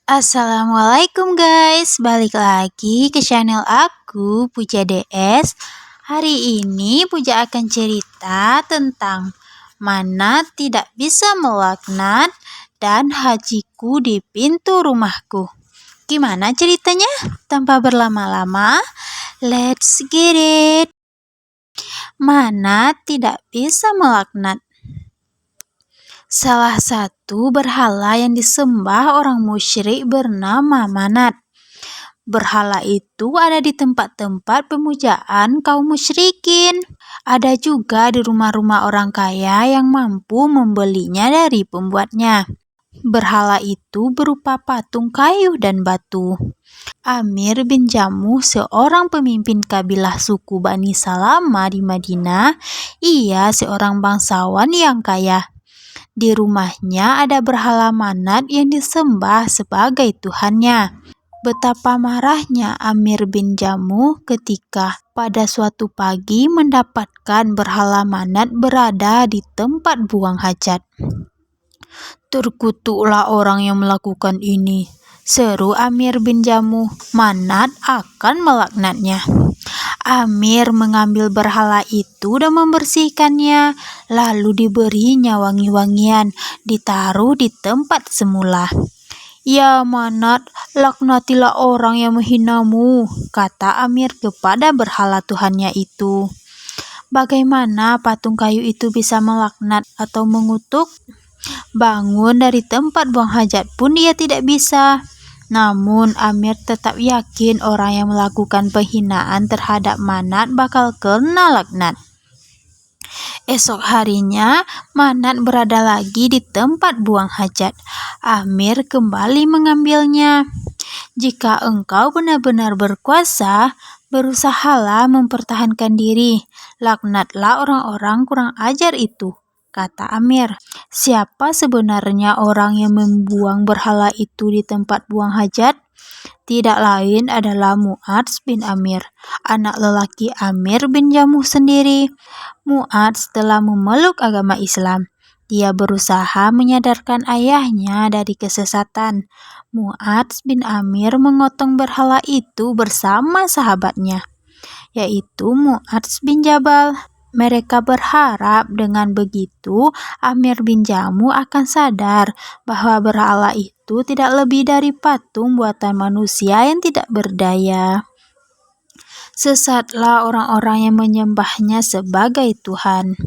Assalamualaikum guys, balik lagi ke channel aku, Puja DS. Hari ini Puja akan cerita tentang mana tidak bisa melaknat dan hajiku di pintu rumahku. Gimana ceritanya? Tanpa berlama-lama, let's get it. Mana tidak bisa melaknat? Salah satu berhala yang disembah orang musyrik bernama Manat. Berhala itu ada di tempat-tempat pemujaan kaum musyrikin. Ada juga di rumah-rumah orang kaya yang mampu membelinya dari pembuatnya. Berhala itu berupa patung kayu dan batu. Amir bin Jamuh, seorang pemimpin kabilah suku Bani Salama di Madinah, ia seorang bangsawan yang kaya. Di rumahnya ada berhala Manat yang disembah sebagai tuhannya. Betapa marahnya Amir bin Jamuh ketika pada suatu pagi mendapatkan berhala Manat berada di tempat buang hajat. "Terkutuklah orang yang melakukan ini," seru Amir bin Jamuh. "Manat akan melaknatnya." Amir mengambil berhala itu dan membersihkannya, lalu diberinya wangi-wangian, ditaruh di tempat semula. "Ya Manat, laknatilah orang yang menghinamu," kata Amir kepada berhala Tuhannya itu. Bagaimana patung kayu itu bisa melaknat atau mengutuk? Bangun dari tempat buang hajat pun dia tidak bisa. Namun Amir tetap yakin orang yang melakukan penghinaan terhadap Manat bakal kena laknat. Esok harinya, Manat berada lagi di tempat buang hajat. Amir kembali mengambilnya. "Jika engkau benar-benar berkuasa, berusahalah mempertahankan diri. Laknatlah orang-orang kurang ajar itu," kata Amir. Siapa sebenarnya orang yang membuang berhala itu di tempat buang hajat? Tidak lain adalah Mu'adz bin Amir, anak lelaki Amir bin Jamuh sendiri. Mu'adz telah memeluk agama Islam. Dia berusaha menyadarkan ayahnya dari kesesatan. Mu'adz bin Amir memotong berhala itu bersama sahabatnya, yaitu Mu'adz bin Jabal. Mereka berharap dengan begitu Amir bin Jamuh akan sadar bahwa berhala itu tidak lebih dari patung buatan manusia yang tidak berdaya. Sesatlah orang-orang yang menyembahnya sebagai Tuhan.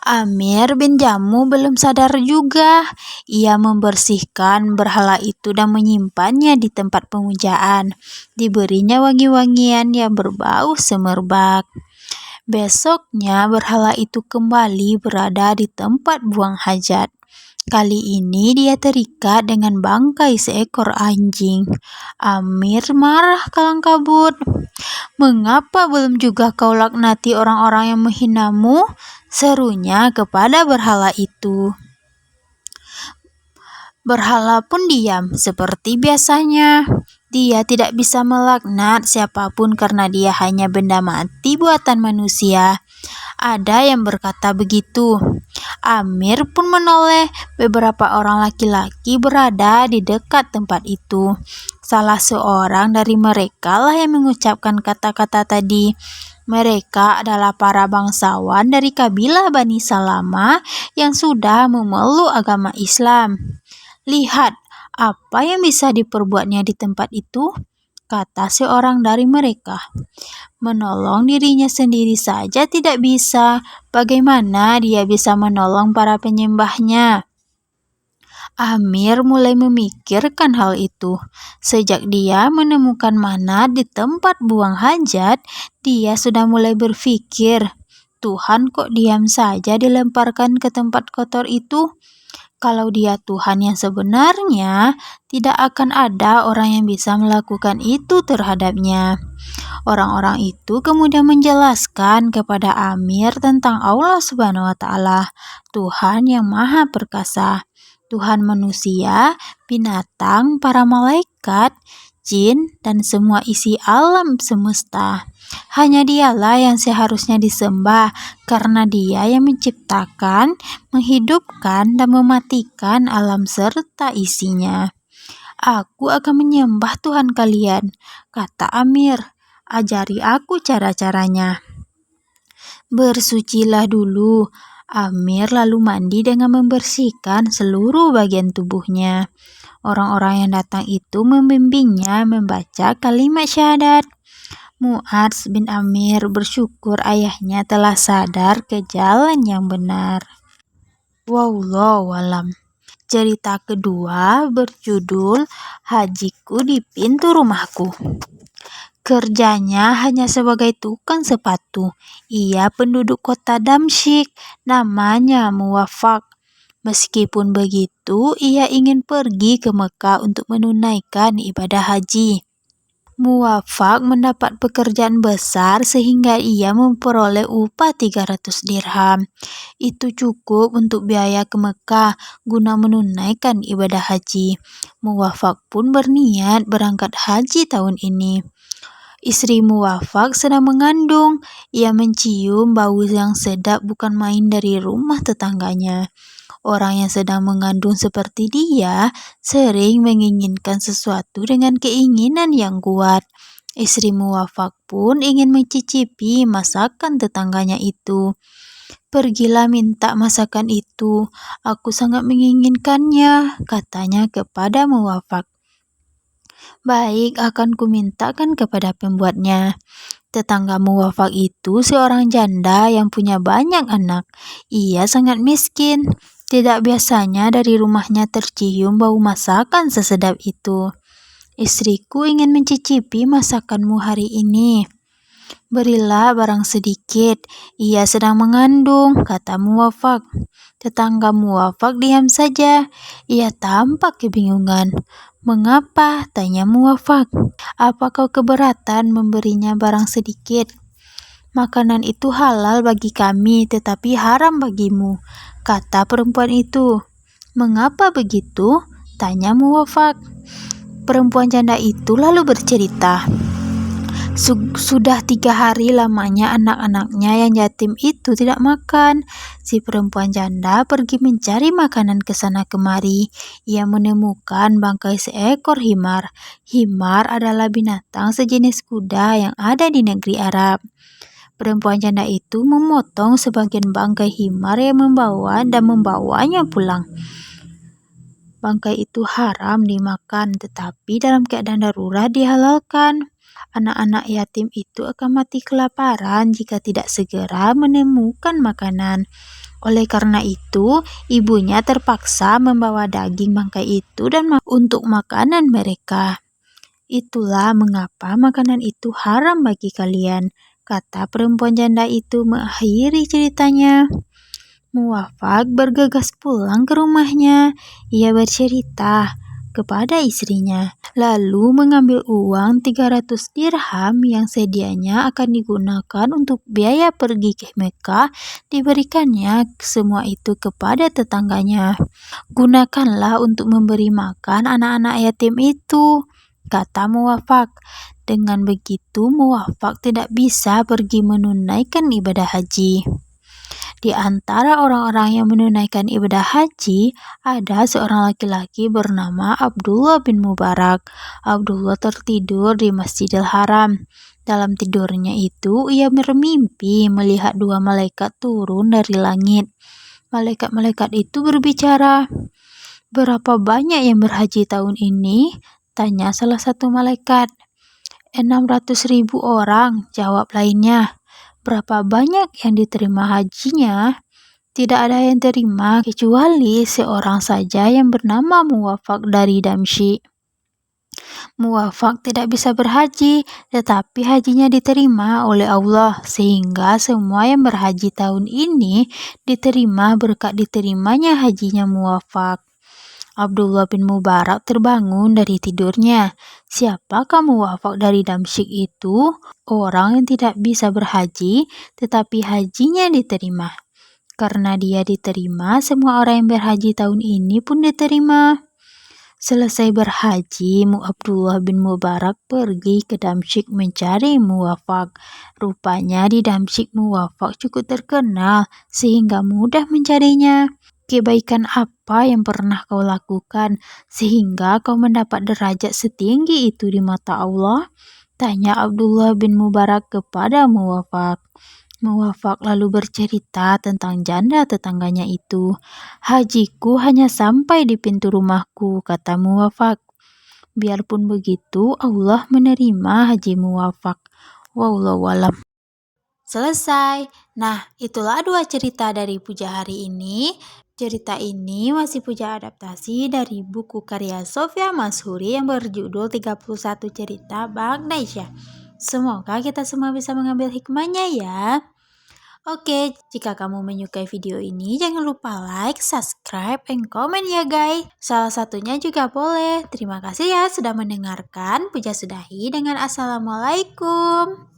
Amir bin Jamuh belum sadar juga. Ia membersihkan berhala itu dan menyimpannya di tempat pemujaan. Diberinya wangi-wangian yang berbau semerbak. Besoknya berhala itu kembali berada di tempat buang hajat. Kali ini dia terikat dengan bangkai seekor anjing. Amir marah kalang kabut. "Mengapa belum juga kau laknati orang-orang yang menghinamu?" serunya kepada berhala itu. Berhala pun diam seperti biasanya. Dia tidak bisa melaknat siapapun karena dia hanya benda mati buatan manusia. Ada yang berkata begitu. Amir pun menoleh. Beberapa orang laki-laki berada di dekat tempat itu. Salah seorang dari mereka lah yang mengucapkan kata-kata tadi. Mereka adalah para bangsawan dari kabilah Bani Salama yang sudah memeluk agama Islam. "Lihat, apa yang bisa diperbuatnya di tempat itu?" kata seorang dari mereka. "Menolong dirinya sendiri saja tidak bisa. Bagaimana dia bisa menolong para penyembahnya?" Amir mulai memikirkan hal itu. Sejak dia menemukan Manat di tempat buang hajat, dia sudah mulai berpikir, Tuhan kok diam saja dilemparkan ke tempat kotor itu? Kalau dia Tuhan yang sebenarnya, tidak akan ada orang yang bisa melakukan itu terhadapnya. Orang-orang itu kemudian menjelaskan kepada Amir tentang Allah Subhanahu wa Ta'ala, Tuhan yang Maha Perkasa, Tuhan manusia, binatang, para malaikat, jin, dan semua isi alam semesta. Hanya dialah yang seharusnya disembah karena dia yang menciptakan, menghidupkan, dan mematikan alam serta isinya. Aku akan menyembah Tuhan kalian, kata Amir. Ajari aku cara-caranya. Bersucilah dulu. Amir lalu mandi dengan membersihkan seluruh bagian tubuhnya. Orang-orang yang datang itu membimbingnya membaca kalimat syahadat. Mu'adz bin Amir bersyukur ayahnya telah sadar ke jalan yang benar. Wallahu alam. Cerita kedua berjudul Hajiku di Pintu Rumahku. Kerjanya hanya sebagai tukang sepatu. Ia penduduk kota Damsyik, namanya Muwafaq. Meskipun begitu, ia ingin pergi ke Mekah untuk menunaikan ibadah haji. Muwafaq mendapat pekerjaan besar sehingga ia memperoleh upah 300 dirham. Itu cukup untuk biaya ke Mekah guna menunaikan ibadah haji. Muwafaq pun berniat berangkat haji tahun ini. Istri Muwafaq sedang mengandung. Ia mencium bau yang sedap bukan main dari rumah tetangganya. Orang yang sedang mengandung seperti dia sering menginginkan sesuatu dengan keinginan yang kuat. Istri Muwafaq pun ingin mencicipi masakan tetangganya itu. Pergilah minta masakan itu, aku sangat menginginkannya, katanya kepada Muwafaq. Baik, akan kumintakan kepada pembuatnya. Tetangga Muwafaq itu seorang janda yang punya banyak anak. Ia sangat miskin. Tidak biasanya dari rumahnya tercium bau masakan sesedap itu. Istriku ingin mencicipi masakanmu hari ini. Berilah barang sedikit, ia sedang mengandung, kata Muwafaq. Tetangga Muwafaq diam saja. Ia tampak kebingungan. Mengapa? Tanya Muwafaq. Apa kau keberatan memberinya barang sedikit? Makanan itu halal bagi kami, tetapi haram bagimu, kata perempuan itu. Mengapa begitu? Tanya Muwafaq. Perempuan janda itu lalu bercerita. Sudah 3 hari lamanya anak-anaknya yang yatim itu tidak makan. Si perempuan janda pergi mencari makanan ke sana kemari. Ia menemukan bangkai seekor himar. Himar adalah binatang sejenis kuda yang ada di negeri Arab. Perempuan janda itu memotong sebagian bangkai himar yang membawanya pulang. Bangkai itu haram dimakan, tetapi dalam keadaan darurat dihalalkan. Anak-anak yatim itu akan mati kelaparan jika tidak segera menemukan makanan. Oleh karena itu, ibunya terpaksa membawa daging bangkai itu dan untuk makanan mereka. Itulah mengapa makanan itu haram bagi kalian, kata perempuan janda itu mengakhiri ceritanya. Muwafaq bergegas pulang ke rumahnya. Ia bercerita kepada istrinya, lalu mengambil uang 300 dirham yang sedianya akan digunakan untuk biaya pergi ke Mekah, diberikannya semua itu kepada tetangganya. Gunakanlah untuk memberi makan anak-anak yatim itu, kata Muwafaq. Dengan begitu, Muwafaq tidak bisa pergi menunaikan ibadah haji. Di antara orang-orang yang menunaikan ibadah haji, ada seorang laki-laki bernama Abdullah bin Mubarak. Abdullah tertidur di Masjidil Haram. Dalam tidurnya itu, ia bermimpi melihat 2 malaikat turun dari langit. Malaikat-malaikat itu berbicara. Berapa banyak yang berhaji tahun ini? Tanya salah satu malaikat. 600.000 orang, jawab lainnya. Berapa banyak yang diterima hajinya? Tidak ada yang terima kecuali seorang saja yang bernama Muwafaq dari Damsyik. Muwafaq tidak bisa berhaji, tetapi hajinya diterima oleh Allah, sehingga semua yang berhaji tahun ini diterima berkat diterimanya hajinya Muwafaq. Abdullah bin Mubarak terbangun dari tidurnya. Siapakah Muwafaq dari Damsyik itu? Orang yang tidak bisa berhaji, tetapi hajinya diterima. Karena dia diterima, semua orang yang berhaji tahun ini pun diterima. Selesai berhaji, Abdullah bin Mubarak pergi ke Damsyik mencari Muwafaq. Rupanya di Damsyik Muwafaq cukup terkenal, sehingga mudah mencarinya. kebaikan apa yang pernah kau lakukan sehingga kau mendapat derajat setinggi itu di mata Allah? Tanya Abdullah bin Mubarak kepada Muwafaq. Muwafaq lalu bercerita tentang janda tetangganya itu. Hajiku hanya sampai di pintu rumahku, kata Muwafaq. Biarpun begitu, Allah menerima haji Muwafaq. Wallahu alam. Selesai. Nah, itulah dua cerita dari Puja hari ini. Cerita ini masih Puja adaptasi dari buku karya Sofia Mashuri yang berjudul 31 Cerita Bang Naisha. Semoga kita semua bisa mengambil hikmahnya ya. Oke, jika kamu menyukai video ini, jangan lupa like, subscribe, and comment ya guys. Salah satunya juga boleh. Terima kasih ya sudah mendengarkan. Puja sudahi dengan Assalamualaikum.